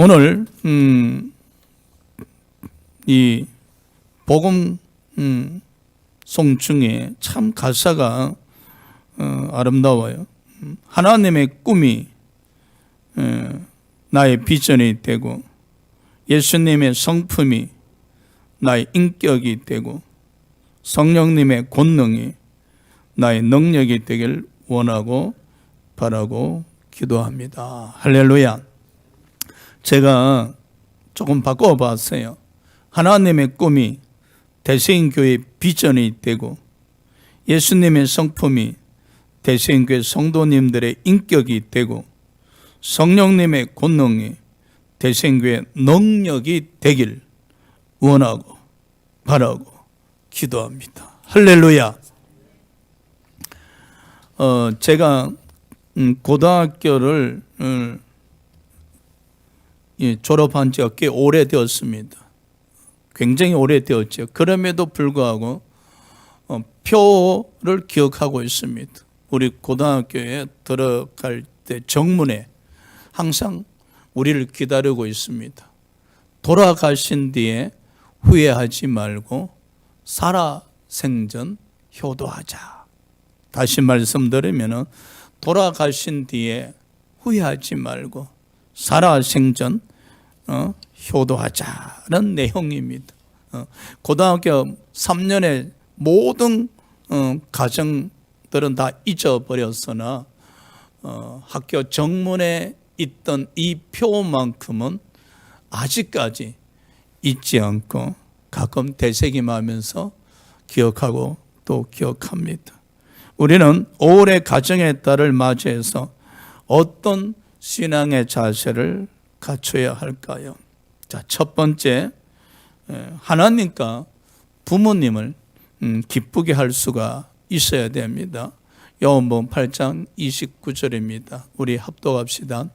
오늘 이 복음 송 중에 참 가사가 아름다워요. 하나님의 꿈이 나의 비전이 되고 예수님의 성품이 나의 인격이 되고 성령님의 권능이 나의 능력이 되길 원하고 바라고 기도합니다. 할렐루야. 제가 조금 바꿔봤어요. 하나님의 꿈이 대세인교회의 비전이 되고 예수님의 성품이 대세인교회 성도님들의 인격이 되고 성령님의 권능이 대세인교회의 능력이 되길 원하고 바라고 기도합니다. 할렐루야. 제가 고등학교를 졸업한 지가 꽤 오래되었습니다. 굉장히 오래되었죠. 그럼에도 불구하고 표를 기억하고 있습니다. 우리 고등학교에 들어갈 때 정문에 항상 우리를 기다리고 있습니다. 돌아가신 뒤에 후회하지 말고 살아생전 효도하자. 다시 말씀드리면 돌아가신 뒤에 후회하지 말고 살아생전 효도하자는 내용입니다. 고등학교 3년의 모든 과정들은 다 잊어버렸으나 학교 정문에 있던 이 표만큼은 아직까지 잊지 않고 가끔 되새김하면서 기억하고 또 기억합니다. 우리는 5월의 가정의 달을 맞이해서 어떤 신앙의 자세를 갖춰야 할까요? 자, 첫 번째, 하나님과 부모님을 기쁘게 할 수가 있어야 됩니다. 요한복음 8장 29절입니다. 우리 합독합시다.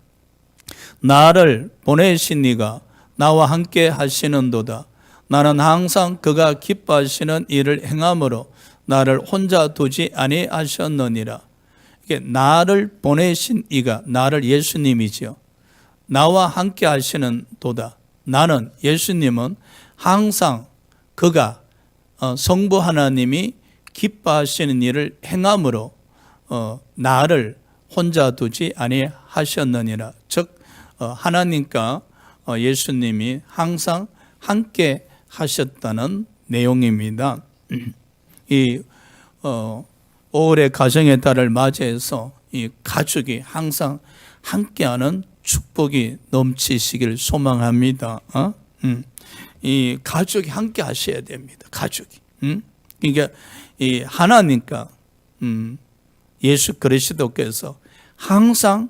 나를 보내신 이가 나와 함께 하시는도다. 나는 항상 그가 기뻐하시는 일을 행함으로 나를 혼자 두지 아니하셨느니라. 이게 나를 보내신 이가, 나를 예수님이죠. 나와 함께 하시는 도다. 나는, 예수님은 항상 그가 성부 하나님이 기뻐하시는 일을 행함으로 나를 혼자 두지 아니하셨느니라. 즉 하나님과 예수님이 항상 함께 하셨다는 내용입니다. 이 5월의 가정의 달을 맞이해서 이 가족이 항상 함께하는 축복이 넘치시길 소망합니다. 이 가족이 함께 하셔야 됩니다. 가족이. 그러니까 이 하나님과 예수 그리스도께서 항상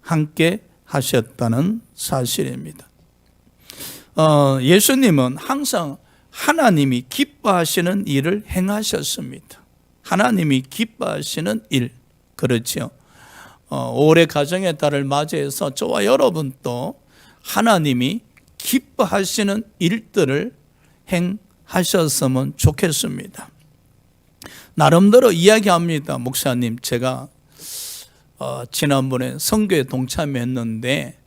함께 하셨다는 사실입니다. 예수님은 항상 하나님이 기뻐하시는 일을 행하셨습니다. 하나님이 기뻐하시는 일, 그렇죠. 올해 가정의 달을 맞이해서 저와 여러분도 하나님이 기뻐하시는 일들을 행하셨으면 좋겠습니다. 나름대로 이야기합니다. 목사님, 제가 지난번에 선교에 동참했는데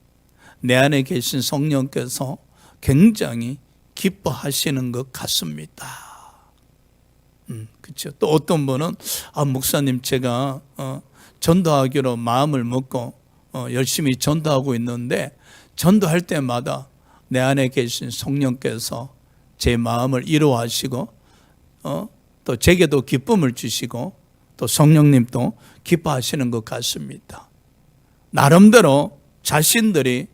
내 안에 계신 성령께서 굉장히 기뻐하시는 것 같습니다. 그렇죠. 또 어떤 분은 목사님, 제가 전도하기로 마음을 먹고 열심히 전도하고 있는데 전도할 때마다 내 안에 계신 성령께서 제 마음을 이루하시고 또 제게도 기쁨을 주시고 또 성령님도 기뻐하시는 것 같습니다. 나름대로 자신들이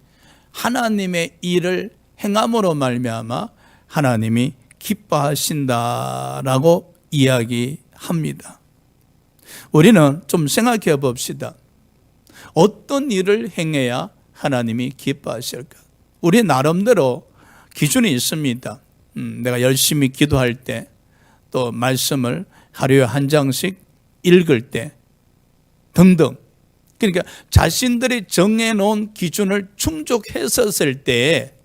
하나님의 일을 행함으로 말미암아 하나님이 기뻐하신다라고 이야기합니다. 우리는 좀 생각해 봅시다. 어떤 일을 행해야 하나님이 기뻐하실까? 우리 나름대로 기준이 있습니다. 내가 열심히 기도할 때, 또 말씀을 하루에 한 장씩 읽을 때 등등. 그러니까 자신들이 정해놓은 기준을 충족했었을 때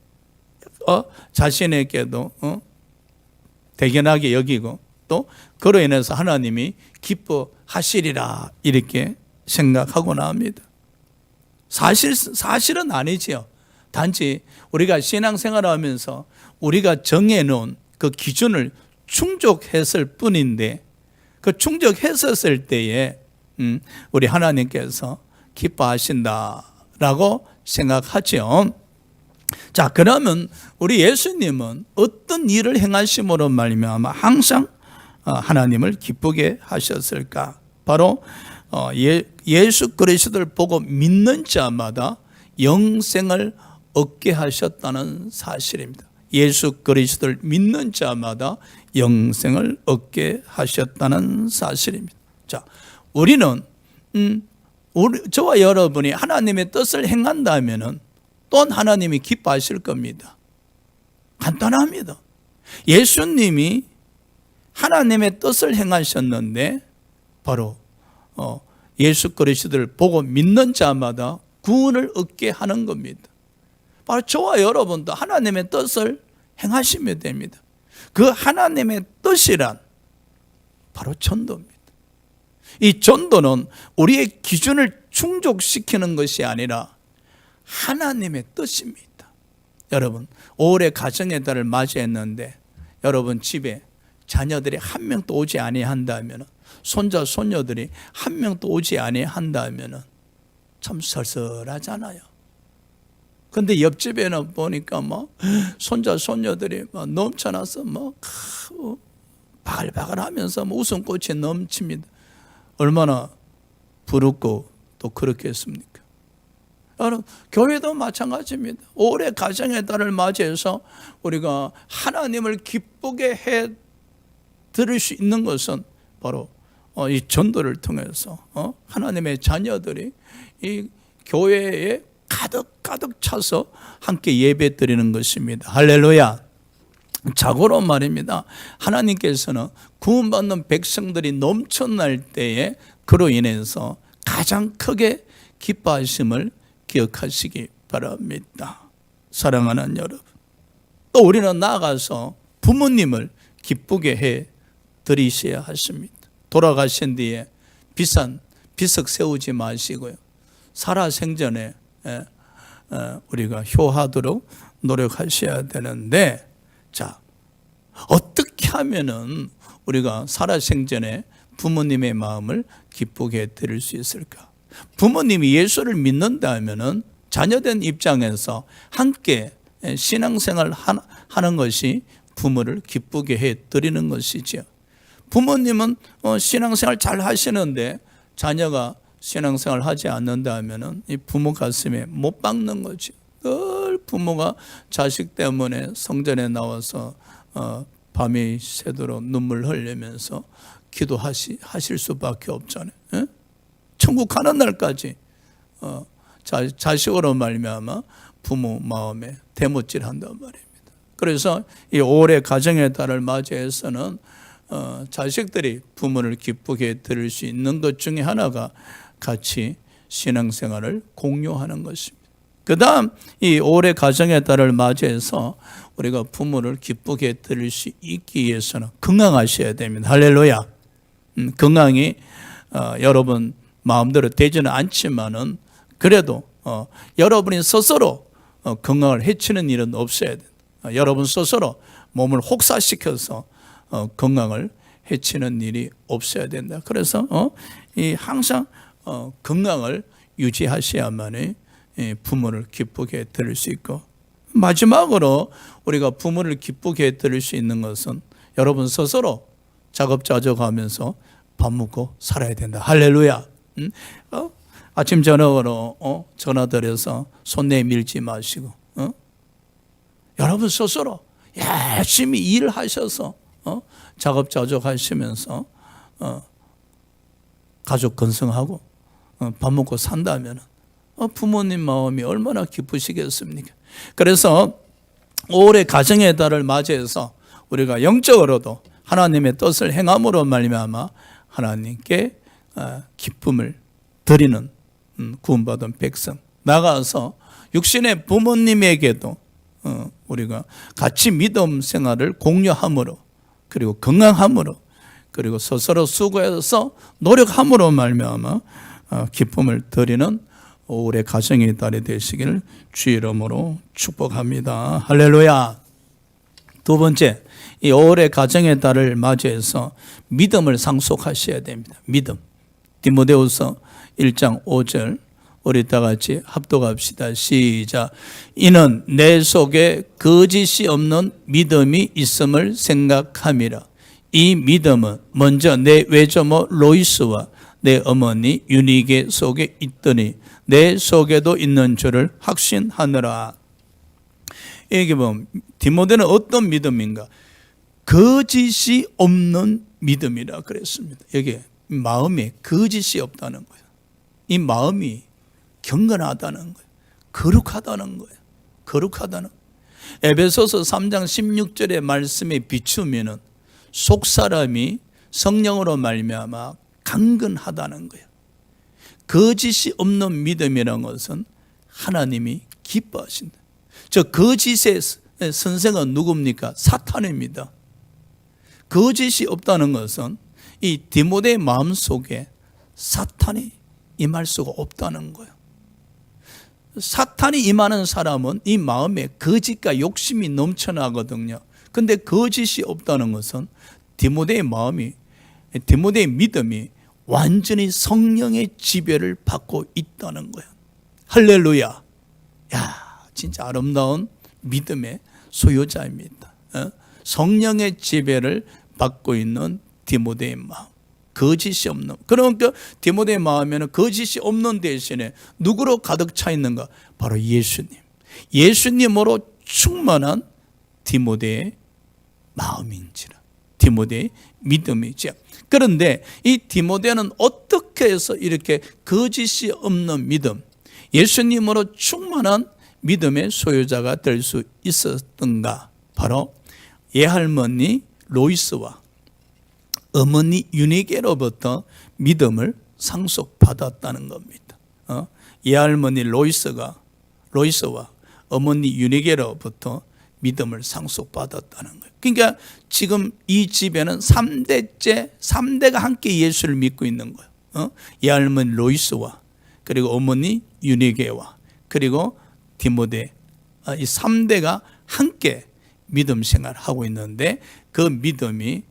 자신에게도 대견하게 여기고 또 그로 인해서 하나님이 기뻐하시리라 이렇게 생각하고 나옵니다. 사실은 아니지요. 단지 우리가 신앙생활을 하면서 우리가 정해놓은 그 기준을 충족했을 뿐인데, 그 충족했었을 때에 우리 하나님께서 기뻐하신다라고 생각하죠. 자, 그러면 우리 예수님은 어떤 일을 행하심으로 말미암아 항상 하나님을 기쁘게 하셨을까? 바로 예수 그리스도를 보고 믿는 자마다 영생을 얻게 하셨다는 사실입니다. 예수 그리스도를 믿는 자마다 영생을 얻게 하셨다는 사실입니다. 자, 우리는 저와 여러분이 하나님의 뜻을 행한다면은 또한 하나님이 기뻐하실 겁니다. 간단합니다. 예수님이 하나님의 뜻을 행하셨는데 바로 예수 그리스도를 보고 믿는 자마다 구원을 얻게 하는 겁니다. 바로 저와 여러분도 하나님의 뜻을 행하시면 됩니다. 그 하나님의 뜻이란 바로 전도입니다. 이 전도는 우리의 기준을 충족시키는 것이 아니라 하나님의 뜻입니다. 여러분, 올해 가정의 달을 맞이했는데 여러분 집에 자녀들이 한 명도 오지 아니한다면, 손자 손녀들이 한 명도 오지 아니한다면 참 쓸쓸하잖아요. 근데 옆집에는 보니까 손자 손녀들이 넘쳐나서 바글바글하면서 웃음꽃이 넘칩니다. 얼마나 부럽고 또 그렇겠습니까? 여러분, 교회도 마찬가지입니다. 올해 가정의 달을 맞이해서 우리가 하나님을 기쁘게 해 드릴 수 있는 것은 바로 이 전도를 통해서 하나님의 자녀들이 이 교회에 가득 차서 함께 예배 드리는 것입니다. 할렐루야. 자고로 말입니다. 하나님께서는 구원받는 백성들이 넘쳐날 때에 그로 인해서 가장 크게 기뻐하심을 기억하시기 바랍니다. 사랑하는 여러분, 또 우리는 나아가서 부모님을 기쁘게 해 드리셔야 하십니다. 돌아가신 뒤에 비싼 비석 세우지 마시고요, 살아생전에 우리가 효하도록 노력하셔야 되는데, 자, 어떻게 하면은 우리가 살아생전에 부모님의 마음을 기쁘게 드릴 수 있을까? 부모님이 예수를 믿는다면은 자녀된 입장에서 함께 신앙생활 하는 것이 부모를 기쁘게 해 드리는 것이죠. 부모님은 신앙생활 잘 하시는데 자녀가 신앙생활 하지 않는다면은 이 부모 가슴에 못 박는 거죠. 늘 부모가 자식 때문에 성전에 나와서 밤이 새도록 눈물 흘리면서 기도하실 수밖에 없잖아요. 에? 천국 가는 날까지 자식으로 말미암아 부모 마음에 대못질한단 말입니다. 그래서 이 올해 가정의 달을 맞이해서는 자식들이 부모를 기쁘게 드릴 수 있는 것 중에 하나가 같이 신앙생활을 공유하는 것입니다. 그 다음 이 올해 가정의 달을 맞이해서 우리가 부모를 기쁘게 드릴 수 있기 위해서는 건강하셔야 됩니다. 할렐루야. 건강이 여러분 마음대로 되지는 않지만은 그래도 여러분이 스스로 건강을 해치는 일은 없어야 된다. 여러분 스스로 몸을 혹사시켜서 건강을 해치는 일이 없어야 된다. 그래서 항상 건강을 유지하셔야만이 부모를 기쁘게 드릴 수 있고, 마지막으로 우리가 부모를 기쁘게 드릴 수 있는 것은 여러분 스스로 작업자족하면서 밥 먹고 살아야 된다. 할렐루야. 아침 저녁으로 전화 드려서 손 내밀지 마시고 여러분 스스로 열심히 일하셔서 작업자족하시면서 가족 건성하고 밥 먹고 산다면 부모님 마음이 얼마나 기쁘시겠습니까? 그래서 올해 가정의 달을 맞이해서 우리가 영적으로도 하나님의 뜻을 행함으로 말미암아 하나님께 기쁨을 드리는 구원받은 백성, 나가서 육신의 부모님에게도 우리가 같이 믿음 생활을 공유함으로, 그리고 건강함으로, 그리고 스스로 수고해서 노력함으로 말미암아 기쁨을 드리는 올해 가정의 달이 되시길 주 이름으로 축복합니다. 할렐루야. 두 번째, 이 올해 가정의 달을 맞이해서 믿음을 상속하셔야 됩니다. 믿음. 디모데후서 1장 5절 우리 다 같이 합독합시다. 시작. 이는 내 속에 거짓이 없는 믿음이 있음을 생각함이라. 이 믿음은 먼저 내 외조모 로이스와 내 어머니 유니게 속에 있더니 내 속에도 있는 줄을 확신하느라. 여기 보면 디모데는 어떤 믿음인가? 거짓이 없는 믿음이라 그랬습니다. 여기 마음에 거짓이 없다는 거예요. 이 마음이 경건하다는 거예요. 거룩하다는 거예요. 거룩하다는. 에베소서 3장 16절의 말씀에 비추면은 속 사람이 성령으로 말미암아 강건하다는 거예요. 거짓이 없는 믿음이라는 것은 하나님이 기뻐하신다. 저 거짓의 선생은 누굽니까? 사탄입니다. 거짓이 없다는 것은 이 디모데의 마음속에 사탄이 임할 수가 없다는 거예요. 사탄이 임하는 사람은 이 마음에 거짓과 욕심이 넘쳐나거든요. 근데 거짓이 없다는 것은 디모데의 마음이, 디모데의 믿음이 완전히 성령의 지배를 받고 있다는 거예요. 할렐루야. 야, 진짜 아름다운 믿음의 소유자입니다. 성령의 지배를 받고 있는 디모데의 마음. 거짓이 없는. 그러니까 디모데의 마음에는 거짓이 없는 대신에 누구로 가득 차 있는가? 바로 예수님. 예수님으로 충만한 디모데의 마음인지라. 디모데의 믿음이죠. 그런데 이 디모데는 어떻게 해서 이렇게 거짓이 없는 믿음, 예수님으로 충만한 믿음의 소유자가 될 수 있었던가? 바로 예할머니 로이스와 어머니 유니게로부터 믿음을 상속받았다는 겁니다. 예할머니 로이스와 어머니 유니게로부터 믿음을 상속받았다는 거예요. 그러니까 지금 이 집에는 3대가 함께 예수를 믿고 있는 거예요. 예할머니 로이스와 그리고 어머니 유니게와 그리고 디모데, 이 3대가 함께 믿음 생활을 하고 있는데 그 믿음이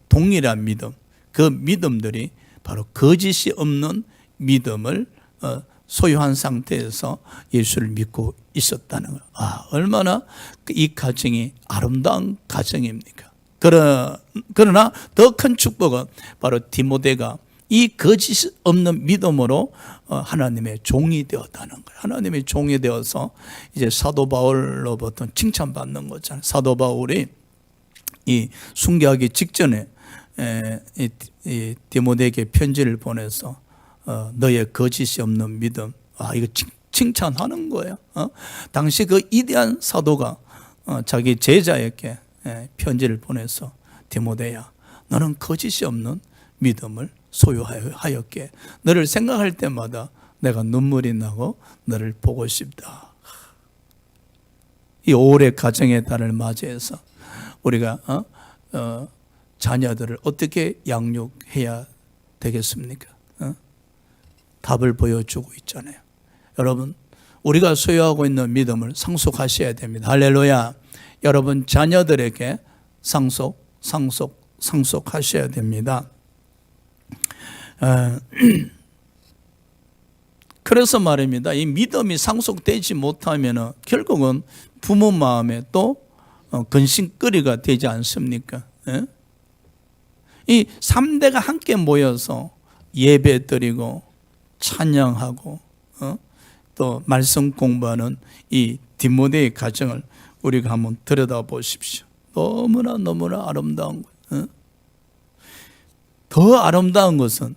동일한 믿음, 그 믿음들이 바로 거짓이 없는 믿음을 소유한 상태에서 예수를 믿고 있었다는 거예요. 얼마나 이 가정이 아름다운 가정입니까? 그러나 더 큰 축복은 바로 디모데가 이 거짓 없는 믿음으로 하나님의 종이 되었다는 거예요. 하나님의 종이 되어서 이제 사도 바울로부터 칭찬받는 거잖아요. 사도 바울이 이 순교하기 직전에 이 디모데에게 편지를 보내서 너의 거짓이 없는 믿음, 이거 칭찬하는 거예요. 당시 그 이대한 사도가 자기 제자에게 편지를 보내서 디모데야, 너는 거짓이 없는 믿음을 소유하였기에 너를 생각할 때마다 내가 눈물이 나고 너를 보고 싶다. 이 올해 가정의 달을 맞이해서 우리가 자녀들을 어떻게 양육해야 되겠습니까? 답을 보여주고 있잖아요. 여러분, 우리가 소유하고 있는 믿음을 상속하셔야 됩니다. 할렐루야. 여러분 자녀들에게 상속하셔야 됩니다. 그래서 말입니다. 이 믿음이 상속되지 못하면 결국은 부모 마음에 또 근심거리가 되지 않습니까? 이 3대가 함께 모여서 예배 드리고 찬양하고 또 말씀 공부하는 이 디모데의 가정을 우리가 한번 들여다보십시오. 너무나 아름다운 거예요. 더 아름다운 것은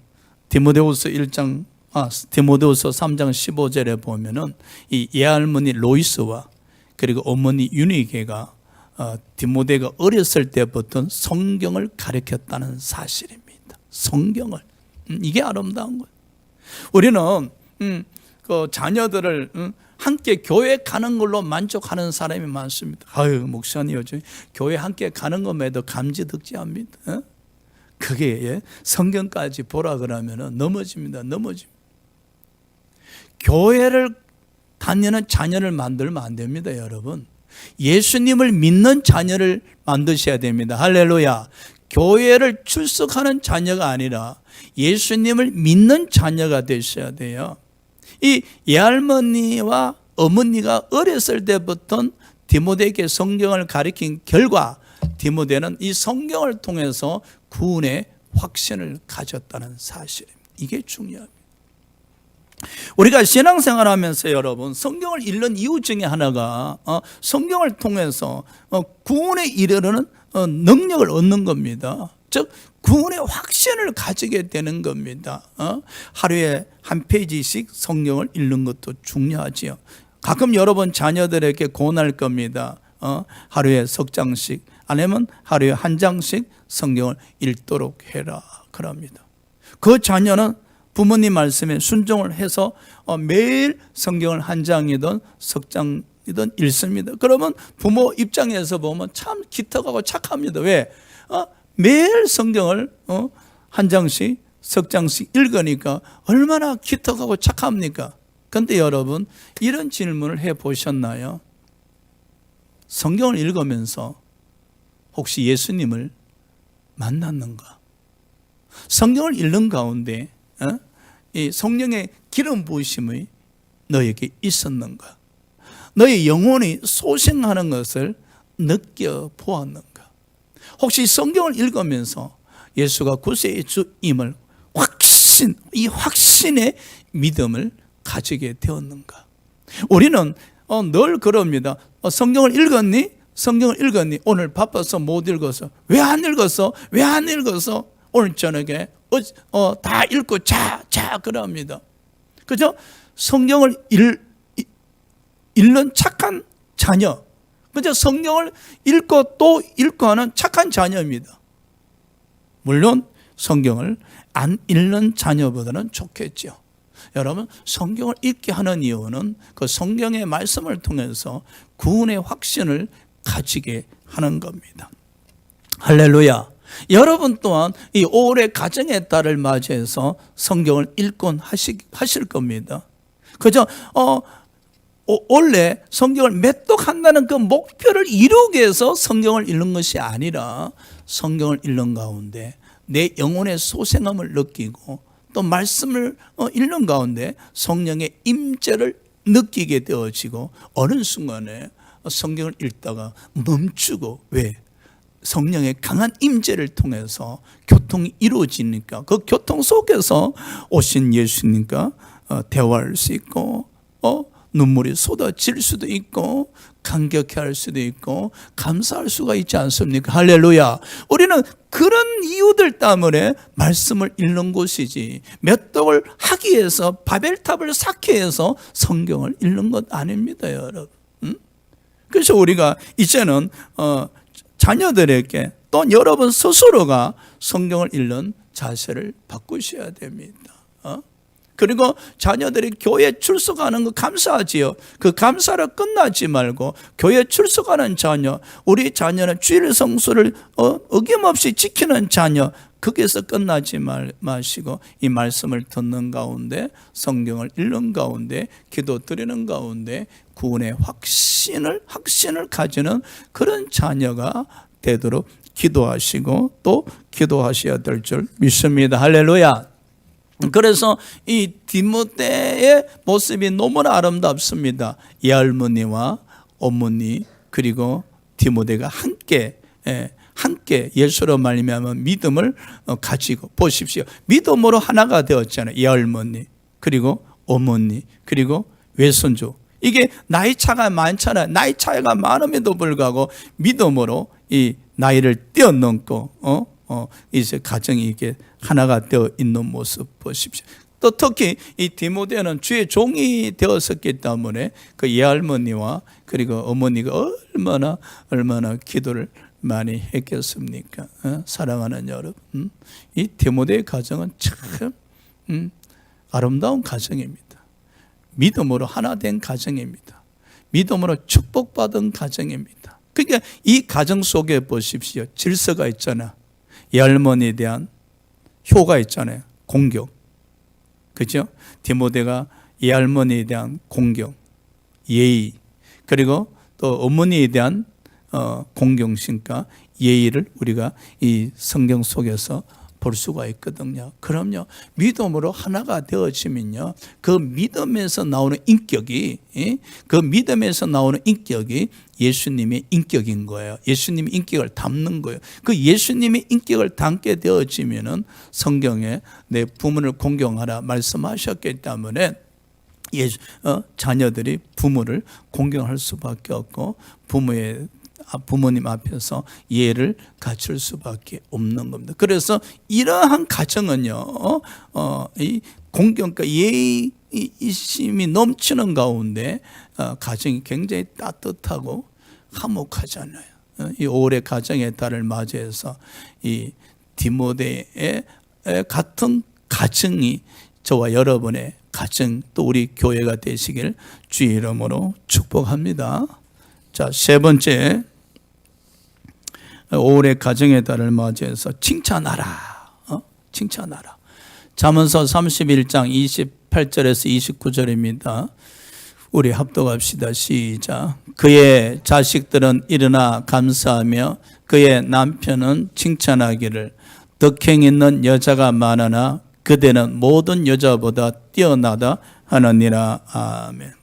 디모데후서 3장 15절에 보면은 이 예할머니 로이스와 그리고 어머니 유니게가 디모데가 어렸을 때부터 성경을 가르쳤다는 사실입니다. 성경을. 이게 아름다운 거예요. 우리는 그 자녀들을 함께 교회 가는 걸로 만족하는 사람이 많습니다. 목사님 요즘 교회 함께 가는 것에도 감지덕지합니다. 그게 성경까지 보라 그러면 넘어집니다. 교회를 다니는 자녀를 만들면 안 됩니다, 여러분. 예수님을 믿는 자녀를 만드셔야 됩니다. 할렐루야. 교회를 출석하는 자녀가 아니라 예수님을 믿는 자녀가 되셔야 돼요. 이 예할머니와 어머니가 어렸을 때부터 디모데에게 성경을 가르친 결과 디모데는 이 성경을 통해서 구원의 확신을 가졌다는 사실입니다. 이게 중요합니다. 우리가 신앙생활 하면서 여러분 성경을 읽는 이유 중에 하나가 성경을 통해서 구원에 이르는 능력을 얻는 겁니다. 즉 구원의 확신을 가지게 되는 겁니다. 하루에 한 페이지씩 성경을 읽는 것도 중요하지요. 가끔 여러분 자녀들에게 권할 겁니다. 하루에 석 장씩 아니면 하루에 한 장씩 성경을 읽도록 해라 그럽니다. 그 자녀는 부모님 말씀에 순종을 해서 매일 성경을 한 장이든 석 장이든 읽습니다. 그러면 부모 입장에서 보면 참 기특하고 착합니다. 왜? 매일 성경을 한 장씩 석 장씩 읽으니까 얼마나 기특하고 착합니까? 그런데 여러분 이런 질문을 해보셨나요? 성경을 읽으면서 혹시 예수님을 만났는가? 성경을 읽는 가운데 이 성령의 기름 부으심이 너에게 있었는가? 너의 영혼이 소생하는 것을 느껴보았는가? 혹시 성경을 읽으면서 예수가 구세의 주임을 이 확신의 믿음을 가지게 되었는가? 우리는 늘 그럽니다. 성경을 읽었니? 성경을 읽었니? 오늘 바빠서 못 읽어서. 왜 안 읽었어? 왜 안 읽었어? 오늘 저녁에 다 읽고 자 그럽니다. 그죠? 성경을 읽는 착한 자녀. 그죠? 성경을 읽고 또 읽고 하는 착한 자녀입니다. 물론 성경을 안 읽는 자녀보다는 좋겠죠. 여러분 성경을 읽게 하는 이유는 그 성경의 말씀을 통해서 구원의 확신을 가지게 하는 겁니다. 할렐루야. 여러분 또한 이 올해 가정의 달을 맞이해서 성경을 읽곤 하실 겁니다. 그죠? 원래 성경을 매독한다는 그 목표를 이루기 위해서 성경을 읽는 것이 아니라 성경을 읽는 가운데 내 영혼의 소생함을 느끼고 또 말씀을 읽는 가운데 성령의 임재를 느끼게 되어지고 어느 순간에 성경을 읽다가 멈추고 왜? 성령의 강한 임재를 통해서 교통이 이루어지니까 그 교통 속에서 오신 예수님과 대화할 수 있고 눈물이 쏟아질 수도 있고 감격할 수도 있고 감사할 수가 있지 않습니까? 할렐루야. 우리는 그런 이유들 때문에 말씀을 읽는 곳이지 몇 독을 하기 위해서 바벨탑을 쌓기 위해서 성경을 읽는 것 아닙니다, 여러분. 그래서 우리가 이제는 자녀들에게 또 여러분 스스로가 성경을 읽는 자세를 바꾸셔야 됩니다. 그리고 자녀들이 교회 출석하는 거 감사하지요. 그 감사로 끝나지 말고 교회 출석하는 자녀, 우리 자녀는 주일 성수를 어김없이 지키는 자녀, 거기에서 끝나지 마시고 이 말씀을 듣는 가운데 성경을 읽는 가운데 기도 드리는 가운데 구원의 확신을 가지는 그런 자녀가 되도록 기도하시고 또 기도하셔야 될 줄 믿습니다. 할렐루야. 그래서 이 디모데의 모습이 너무나 아름답습니다. 이 할머니와 어머니 그리고 디모데가 함께 예수로 말미암아 믿음을 가지고 보십시오. 믿음으로 하나가 되었잖아요. 이 할머니 그리고 어머니 그리고 외손주. 이게 나이 차가 많잖아요. 나이 차이가 많음에도 불구하고 믿음으로 이 나이를 뛰어넘고 이제 가정이 이게 하나가 되어 있는 모습 보십시오. 또 특히 이 디모데는 주의 종이 되었었기 때문에 그 예할머니와 그리고 어머니가 얼마나 기도를 많이 했겠습니까? 사랑하는 여러분, 이 디모데의 가정은 참 아름다운 가정입니다. 믿음으로 하나 된 가정입니다. 믿음으로 축복받은 가정입니다. 그러니까 이 가정 속에 보십시오. 질서가 있잖아. 이 할머니에 대한 효가 있잖아요. 공격. 그죠? 디모데가 외할머니에 대한 공경, 예의, 그리고 또 어머니에 대한 공경심과 예의를 우리가 이 성경 속에서 볼 수가 있거든요. 그럼요, 믿음으로 하나가 되어지면요, 그 믿음에서 나오는 인격이, 그 믿음에서 나오는 인격이 예수님의 인격인 거예요. 예수님의 인격을 담는 거예요. 그 예수님의 인격을 담게 되어지면은 성경에 내 부모를 공경하라 말씀하셨기 때문에 자녀들이 부모를 공경할 수밖에 없고 부모님 앞에서 예를 갖출 수밖에 없는 겁니다. 그래서 이러한 가정은요, 이 공경과 예의심이 넘치는 가운데 가정이 굉장히 따뜻하고 화목하잖아요. 이 올해 가정의 달을 맞이해서 이 디모데의 같은 가정이 저와 여러분의 가정, 또 우리 교회가 되시길 주의 이름으로 축복합니다. 자, 세 번째, 올해 가정의 달을 맞이해서 칭찬하라. 칭찬하라. 잠언서 31장 28절에서 29절입니다. 우리 합독합시다. 시작. 그의 자식들은 일어나 감사하며 그의 남편은 칭찬하기를 덕행 있는 여자가 많으나 그대는 모든 여자보다 뛰어나다 하느니라. 아멘.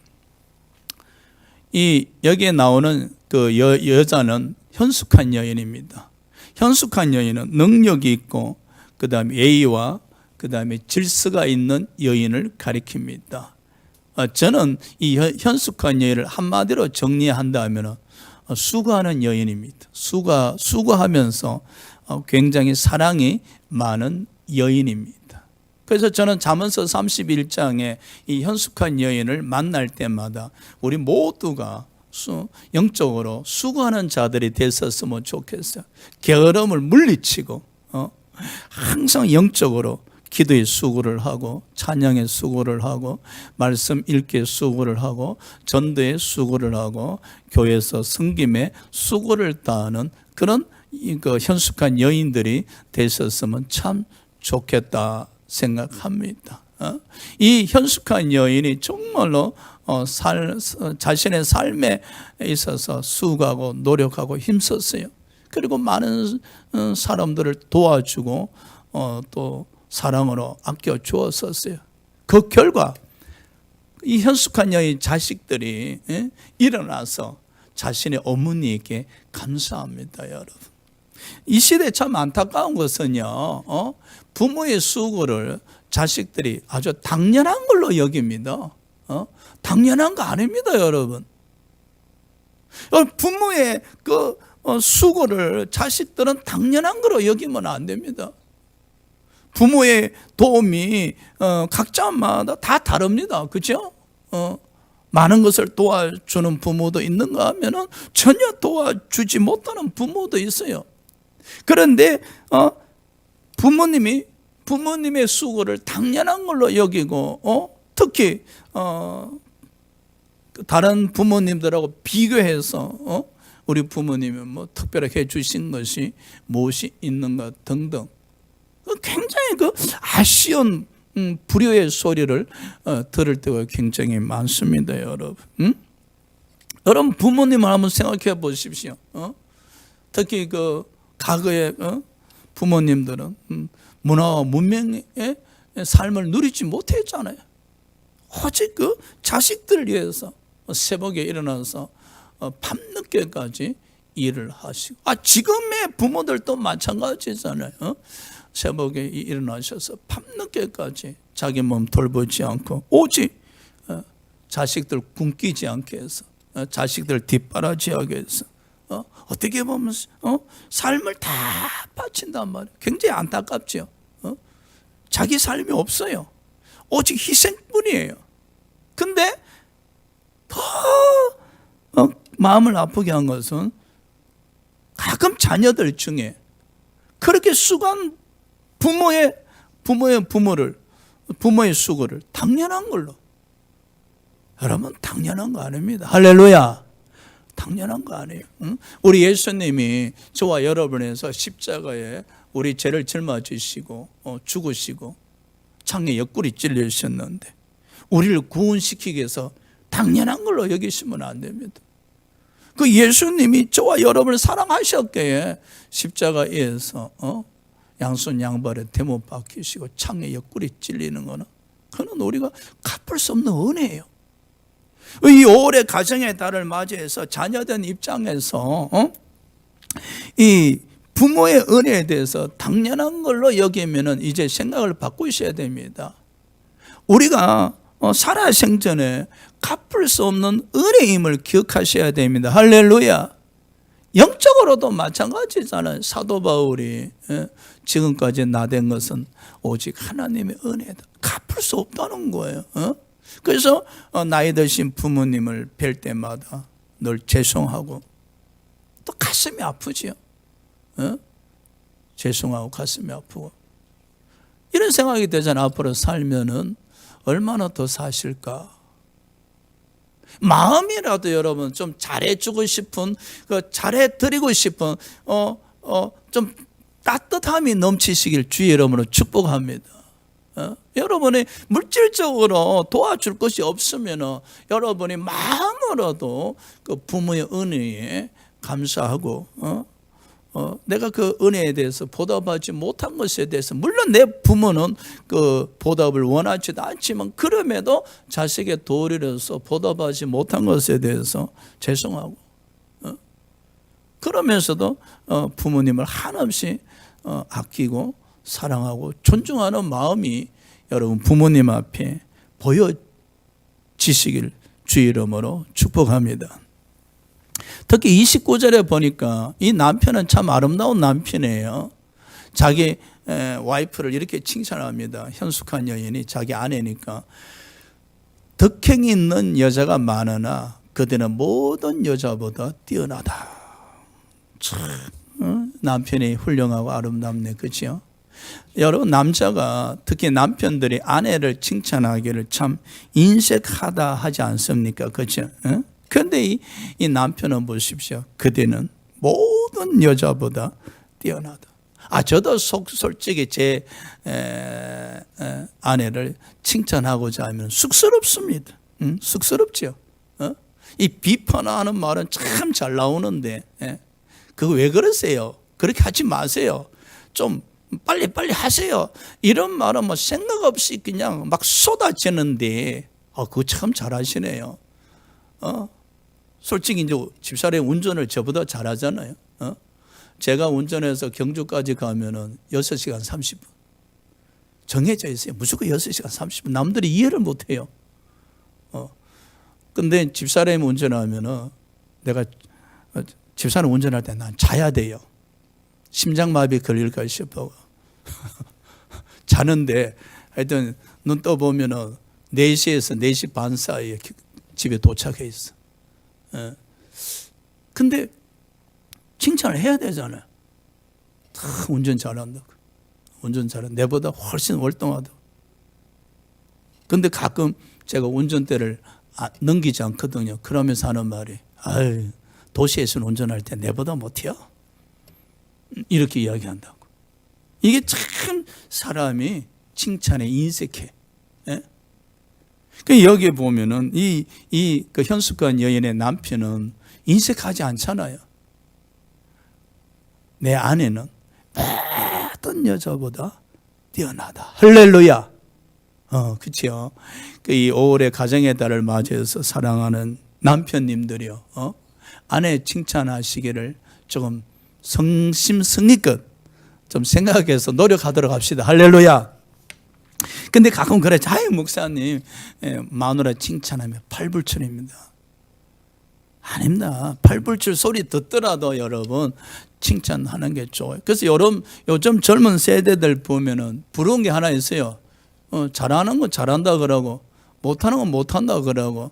여기에 나오는 그 여자는 현숙한 여인입니다. 현숙한 여인은 능력이 있고 그 다음에 예의와 그 다음에 질서가 있는 여인을 가리킵니다. 저는 이 현숙한 여인을 한마디로 정리한다면 수고하는 여인입니다. 수고하면서 굉장히 사랑이 많은 여인입니다. 그래서 저는 잠언서 31장에 이 현숙한 여인을 만날 때마다 우리 모두가 영적으로 수고하는 자들이 됐었으면 좋겠어요. 게으름을 물리치고 항상 영적으로 기도의 수고를 하고 찬양의 수고를 하고 말씀 읽기의 수고를 하고 전도의 수고를 하고 교회에서 섬김의 수고를 다하는 그런 현숙한 여인들이 됐었으면 참 좋겠다 생각합니다. 이 현숙한 여인이 정말로 자신의 삶에 있어서 수고하고 노력하고 힘썼어요. 그리고 많은 사람들을 도와주고 또 사랑으로 아껴 주었었어요. 그 결과 이 현숙한 여인 자식들이 일어나서 자신의 어머니에게 감사합니다. 여러분, 이 시대에 참 안타까운 것은요, 부모의 수고를 자식들이 아주 당연한 걸로 여깁니다. 당연한 거 아닙니다, 여러분. 부모의 그 수고를 자식들은 당연한 거로 여기면 안 됩니다. 부모의 도움이 각자마다 다 다릅니다. 그렇죠? 많은 것을 도와주는 부모도 있는가 하면은 전혀 도와주지 못하는 부모도 있어요. 그런데 부모님의 수고를 당연한 걸로 여기고 특히 다른 부모님들하고 비교해서 우리 부모님은 뭐 특별하게 해주신 것이 무엇이 있는가 등등 굉장히 아쉬운 불효의 소리를 들을 때가 굉장히 많습니다, 여러분. 여러분 부모님을 한번 생각해 보십시오. 특히 과거의 부모님들은 문화와 문명의 삶을 누리지 못했잖아요. 오직 자식들을 위해서 새벽에 일어나서 밤늦게까지 일을 하시고, 지금의 부모들도 마찬가지잖아요. 새벽에 일어나셔서 밤늦게까지 자기 몸 돌보지 않고 오직 자식들 굶기지 않게 해서 자식들 뒷바라지하게 해서 어떻게 보면 삶을 다 바친단 말이에요. 굉장히 안타깝죠. 자기 삶이 없어요. 오직 희생뿐이에요. 근데 더 마음을 아프게 한 것은 가끔 자녀들 중에 그렇게 수고한 부모의 수고를 당연한 걸로, 여러분 당연한 거 아닙니다. 할렐루야. 당연한 거 아니에요. 우리 예수님이 저와 여러분에서 십자가에 우리 죄를 짊어지시고 죽으시고 창에 옆구리 찔리셨는데 우리를 구원시키기 위해서 당연한 걸로 여기시면 안 됩니다. 그 예수님이 저와 여러분을 사랑하셨기에 십자가에서 양손 양발에 대못 박히시고 창에 옆구리 찔리는 거는 그는 우리가 갚을 수 없는 은혜예요. 이 5월의 가정의 달을 맞이해서 자녀된 입장에서 이 부모의 은혜에 대해서 당연한 걸로 여기면은 이제 생각을 바꾸셔야 됩니다. 우리가 살아생전에 갚을 수 없는 은혜임을 기억하셔야 됩니다. 할렐루야. 영적으로도 마찬가지잖아요. 사도 바울이 지금까지 나된 것은 오직 하나님의 은혜다. 갚을 수 없다는 거예요. 그래서 나이 드신 부모님을 뵐 때마다 늘 죄송하고 또 가슴이 아프지요. 죄송하고 가슴이 아프고 이런 생각이 되잖아요. 앞으로 살면은 얼마나 더 사실까? 마음이라도 여러분 좀 잘해주고 싶은, 잘해드리고 싶은, 좀 따뜻함이 넘치시길 주의 이름으로 축복합니다. 여러분이 물질적으로 도와줄 것이 없으면 여러분이 마음으로도 그 부모의 은혜에 감사하고, 내가 그 은혜에 대해서 보답하지 못한 것에 대해서 물론 내 부모는 그 보답을 원하지도 않지만 그럼에도 자식의 도리로서 보답하지 못한 것에 대해서 죄송하고 그러면서도 부모님을 한없이 아끼고 사랑하고 존중하는 마음이 여러분 부모님 앞에 보여지시길 주의 이름으로 축복합니다. 특히 29절에 보니까 이 남편은 참 아름다운 남편이에요. 자기 와이프를 이렇게 칭찬합니다. 현숙한 여인이 자기 아내니까 덕행이 있는 여자가 많으나 그대는 모든 여자보다 뛰어나다. 참 남편이 훌륭하고 아름답네. 그렇죠? 여러분 남자가 특히 남편들이 아내를 칭찬하기를 참 인색하다 하지 않습니까? 그렇죠? 그런데 이 남편은 보십시오. 그대는 모든 여자보다 뛰어나다. 저도 솔직히 제 아내를 칭찬하고자 하면 쑥스럽습니다. 쑥스럽죠. 이 비판하는 말은 참 잘 나오는데 그거 왜 그러세요? 그렇게 하지 마세요. 좀 빨리 하세요. 이런 말은 뭐 생각 없이 그냥 막 쏟아지는데 그거 참 잘하시네요. 솔직히 이제 집사람이 운전을 저보다 잘하잖아요. 제가 운전해서 경주까지 가면은 6시간 30분. 정해져 있어요. 무조건 6시간 30분. 남들이 이해를 못 해요. 근데 집사람이 운전하면은 내가 집사람 운전할 때 난 자야 돼요. 심장마비 걸릴까 싶어. 자는데 하여튼 눈 떠보면은 4시에서 4시 반 사이에 집에 도착해 있어. 근데 칭찬을 해야 되잖아요. 운전 잘한다고. 운전 잘한다. 내보다 훨씬 월등하다고. 근데 가끔 제가 운전대를 넘기지 않거든요. 그러면서 하는 말이 도시에서는 운전할 때 내보다 못해요. 이렇게 이야기한다고. 이게 참 사람이 칭찬에 인색해. 여기에 보면은 그 현숙한 여인의 남편은 인색하지 않잖아요. 내 아내는 모든 여자보다 뛰어나다. 할렐루야. 그렇죠. 이 5월의 가정의 달을 맞이해서 사랑하는 남편님들이요. 아내 칭찬하시기를 조금 성심성의껏 좀 생각해서 노력하도록 합시다. 할렐루야. 근데 가끔 그래. 목사님 마누라 칭찬하면 팔불출입니다. 아닙니다. 팔불출 소리 듣더라도 여러분 칭찬하는 게 좋아요. 그래서 요즘 젊은 세대들 보면은 부러운 게 하나 있어요. 잘하는 건 잘한다 그러고 못하는 건 못한다 그러고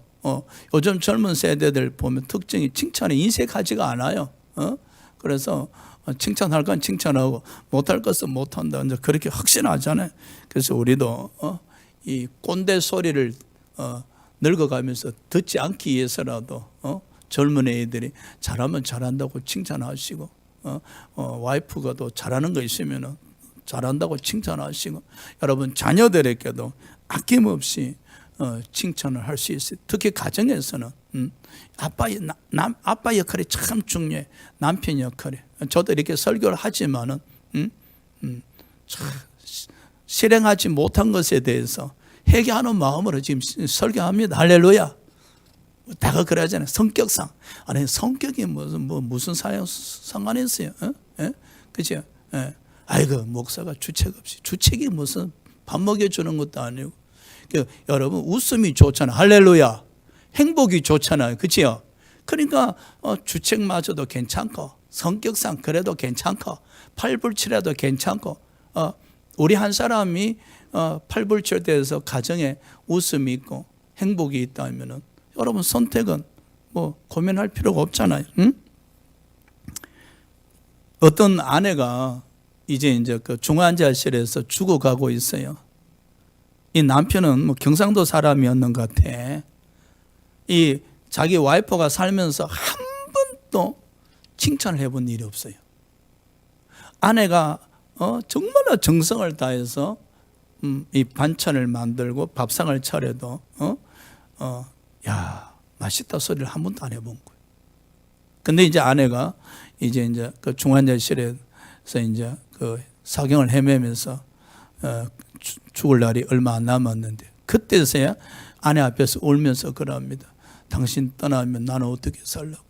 요즘 젊은 세대들 보면 특징이 칭찬에 인색하지가 않아요. 그래서 칭찬할 건 칭찬하고 못할 것은 못한다. 이제 그렇게 확신하잖아요. 그래서 우리도 이 꼰대 소리를 늙어가면서 듣지 않기 위해서라도 젊은 애들이 잘하면 잘한다고 칭찬하시고 와이프가 또 잘하는 거 있으면 잘한다고 칭찬하시고 여러분 자녀들에게도 아낌없이 칭찬을 할 수 있어요. 특히 가정에서는 아빠 역할이 참 중요해. 남편 역할이. 저도 이렇게 설교를 하지만은 참 실행하지 못한 것에 대해서 회개하는 마음으로 지금 설교합니다. 할렐루야. 다가 그러잖아요. 성격상. 아니 성격이 무슨 상관이 있어요? 그죠? 아이고 목사가 주책 없이. 주책이 무슨 밥 먹여주는 것도 아니고. 여러분 웃음이 좋잖아요. 할렐루야. 행복이 좋잖아요. 그치요? 그러니까 주책마저도 괜찮고 성격상 그래도 괜찮고 팔불출해도 괜찮고 우리 한 사람이 팔불출돼서 가정에 웃음이 있고 행복이 있다면은 여러분 선택은 뭐 고민할 필요가 없잖아요. 응? 어떤 아내가 이제 그 중환자실에서 죽어가고 있어요. 이 남편은 뭐 경상도 사람이었는 것 같아. 이 자기 와이프가 살면서 한 번도 칭찬을 해본 일이 없어요. 아내가 정말로 정성을 다해서 이 반찬을 만들고 밥상을 차려도 야 맛있다 소리를 한 번도 안 해본 거예요. 근데 이제 아내가 이제 그 중환자실에서 이제 그 사경을 헤매면서 죽을 날이 얼마 안 남았는데 그때서야 아내 앞에서 울면서 그럽니다. 당신 떠나면 나는 어떻게 살라고.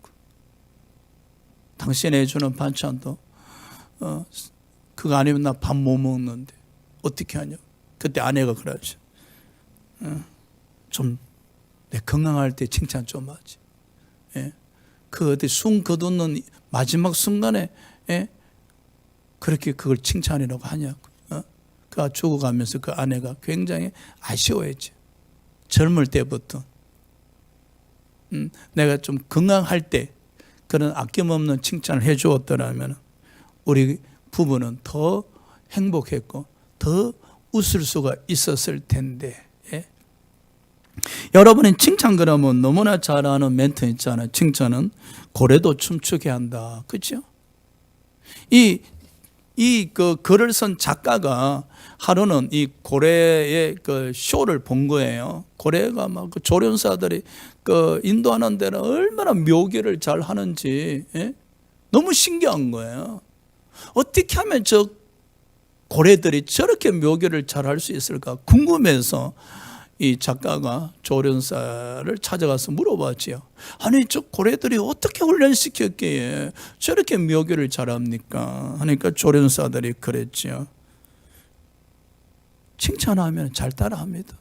당신이 해주는 반찬도 그거 아니면 나 밥 못 먹는데 어떻게 하냐. 그때 아내가 그러죠. 좀 내 건강할 때 칭찬 좀 하지. 그 어디 숨 거두는 마지막 순간에 그렇게 그걸 칭찬이라고 하냐고. 그가 죽어가면서 그 아내가 굉장히 아쉬워했지. 젊을 때부터 내가 좀 건강할 때 그런 아낌없는 칭찬을 해주었더라면 우리 부부는 더 행복했고 더 웃을 수가 있었을 텐데. 여러분은 칭찬 그러면 너무나 잘 아는 멘트 있잖아요. 칭찬은 고래도 춤추게 한다. 그렇죠? 그 글을 쓴 작가가 하루는 이 고래의 그 쇼를 본 거예요. 고래가 막 그 조련사들이 그 인도하는 데는 얼마나 묘기를 잘 하는지 너무 신기한 거예요. 어떻게 하면 저 고래들이 저렇게 묘기를 잘 할 수 있을까 궁금해서 이 작가가 조련사를 찾아가서 물어봤지요. 아니 저 고래들이 어떻게 훈련시켰기에 저렇게 묘기를 잘합니까? 하니까 조련사들이 그랬죠. 칭찬하면 잘 따라합니다.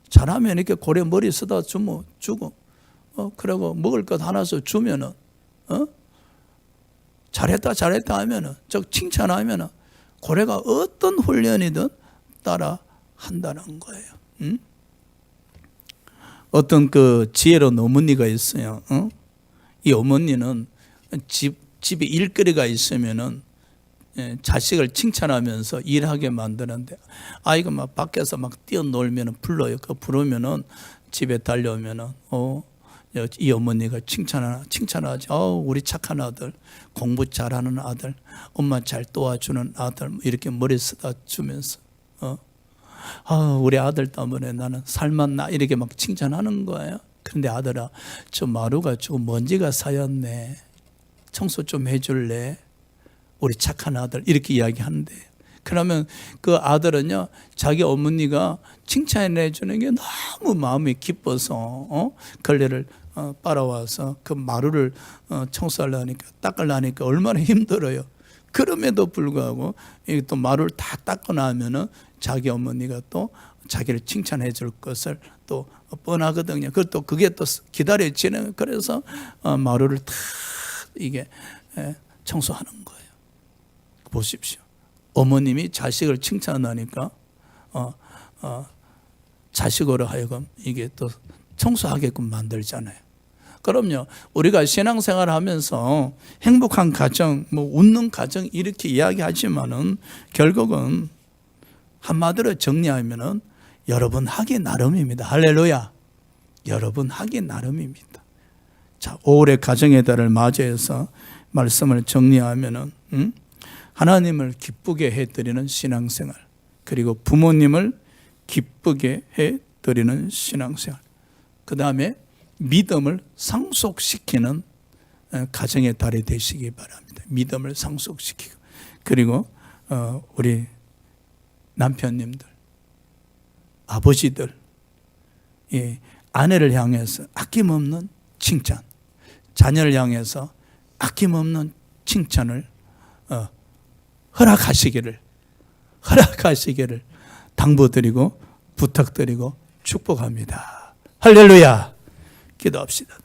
잘하면 이렇게 고래 머리 쓰다 주고 그리고 먹을 것 하나씩 주면은 잘했다 하면은 즉 칭찬하면은 고래가 어떤 훈련이든 따라 한다는 거예요. 어떤 그 지혜로운 어머니가 있어요. 이 어머니는 집에 일거리가 있으면은 자식을 칭찬하면서 일하게 만드는데 아이가 막 밖에서 막 뛰어놀면은 불러요. 그 부르면은 집에 달려오면은 이 어머니가 칭찬하지. 우리 착한 아들, 공부 잘하는 아들, 엄마 잘 도와주는 아들 이렇게 머리 쓰다 주면서 우리 아들 때문에 나는 살맛나 이렇게 막 칭찬하는 거예요. 그런데 아들아 저 마루가 조금 먼지가 쌓였네. 청소 좀 해줄래? 우리 착한 아들 이렇게 이야기하는데 그러면 그 아들은요 자기 어머니가 칭찬해 주는 게 너무 마음이 기뻐서 걸레를 빨아와서 그 마루를 청소하려니까 닦으려니까 얼마나 힘들어요. 그럼에도 불구하고 또 마루를 다 닦고 나면은 자기 어머니가 또 자기를 칭찬해 줄 것을 또 뻔하거든요. 그것도 그게 또 기다려지는 그래서 마루를 다 이게 청소하는 거예요. 보십시오. 어머님이 자식을 칭찬하니까 자식으로 하여금 이게 또 청소하게끔 만들잖아요. 그럼요. 우리가 신앙생활 하면서 행복한 가정, 웃는 가정 이렇게 이야기하지만은 결국은 한마디로 정리하면은 여러분 하기 나름입니다. 할렐루야. 여러분 하기 나름입니다. 자, 5월의 가정의 달을 맞이해서 말씀을 정리하면은 하나님을 기쁘게 해드리는 신앙생활 그리고 부모님을 기쁘게 해드리는 드리는 신앙생활, 그 다음에 믿음을 상속시키는 가정의 달이 되시기 바랍니다. 믿음을 상속시키고, 그리고 우리 남편님들, 아버지들, 아내를 향해서 아낌없는 칭찬, 자녀를 향해서 아낌없는 칭찬을 허락하시기를 당부드리고 부탁드리고 축복합니다. 할렐루야. 기도합시다.